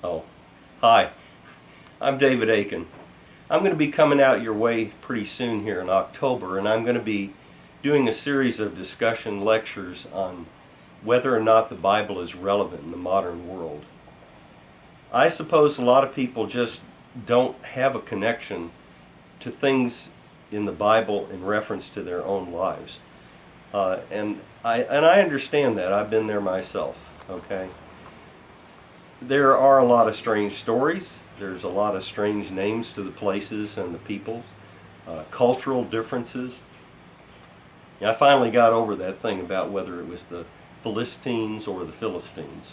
Oh, hi, I'm David Eakin. I'm going to be coming out your way pretty soon here in October, and I'm going to be doing a series of discussion lectures on whether or not the Bible is relevant in the modern world. I suppose a lot of people just don't have a connection to things in the Bible in reference to their own lives. And I understand that. I've been there myself, okay? There are a lot of strange stories. There's a lot of strange names to the places and the peoples, cultural differences. I finally got over that thing about whether it was the Philistines or the Philistines.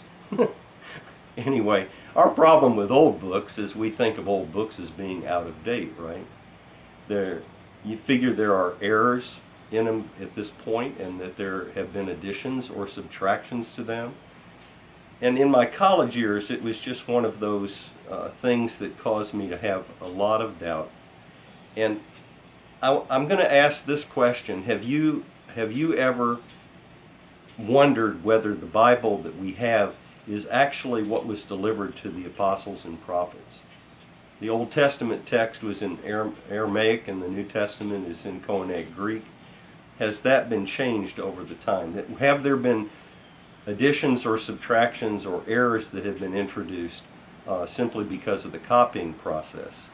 Anyway, our problem with old books is we think of old books as being out of date, right? You figure there are errors in them at this point, and that there have been additions or subtractions to them. And in my college years, it was just one of those things that caused me to have a lot of doubt. And I'm going to ask this question: Have you ever wondered whether the Bible that we have is actually what was delivered to the apostles and prophets? The Old Testament text was in Aramaic, and the New Testament is in Koine Greek. Has that been changed over the time? Have there been additions or subtractions or errors that have been introduced simply because of the copying process?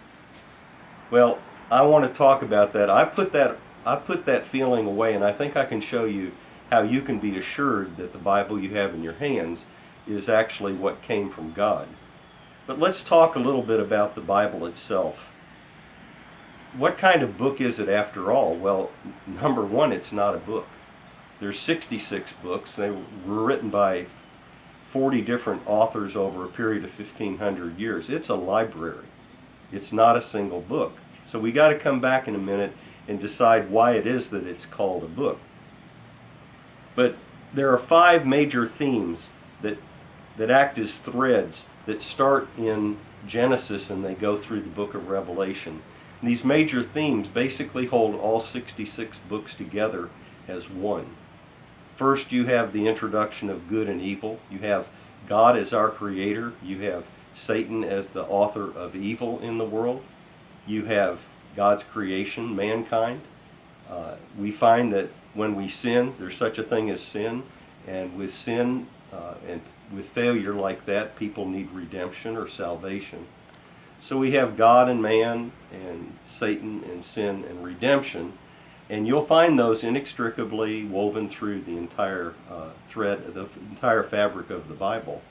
Well, I want to talk about that. I put that feeling away, and I think I can show you how you can be assured that the Bible you have in your hands is actually what came from God. But let's talk a little bit about the Bible itself. What kind of book is it after all? Well, number one, it's not a book. There's 66 books. They were written by 40 different authors over a period of 1,500 years. It's a library. It's not a single book. So we got to come back in a minute and decide why it is that it's called a book. But there are 5 major themes that act as threads that start in Genesis and they go through the book of Revelation. And these major themes basically hold all 66 books together as one. First, you have the introduction of good and evil. You have God as our creator. You have Satan as the author of evil in the world. You have God's creation, mankind. We find that when we sin, there's such a thing as sin, and with sin and with failure like that, people need redemption or salvation. So we have God and man, and Satan and sin and redemption. And you'll find those inextricably woven through the entire the entire fabric of the Bible.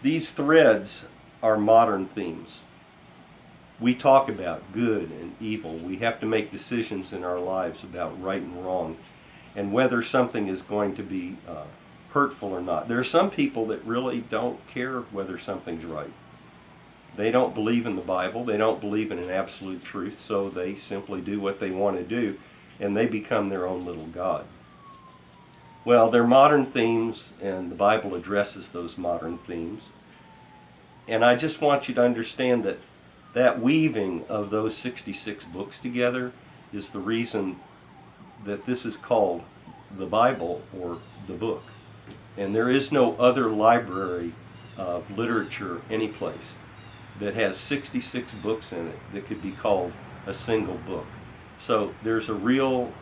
These threads are modern themes. We talk about good and evil. We have to make decisions in our lives about right and wrong, and whether something is going to be hurtful or not. There are some people that really don't care whether something's right. They don't believe in the Bible. They don't believe in an absolute truth, so they simply do what they want to do, and they become their own little God. Well, they're modern themes, and the Bible addresses those modern themes. And I just want you to understand that that weaving of those 66 books together is the reason that this is called the Bible, or the book. And there is no other library of literature anyplace that has 66 books in it that could be called a single book. So there's a real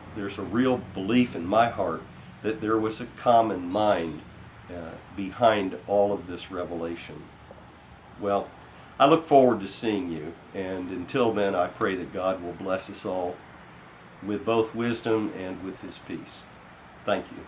belief in my heart that there was a common mind behind all of this revelation. Well, I look forward to seeing you, and until then I pray that God will bless us all with both wisdom and with His peace. Thank you.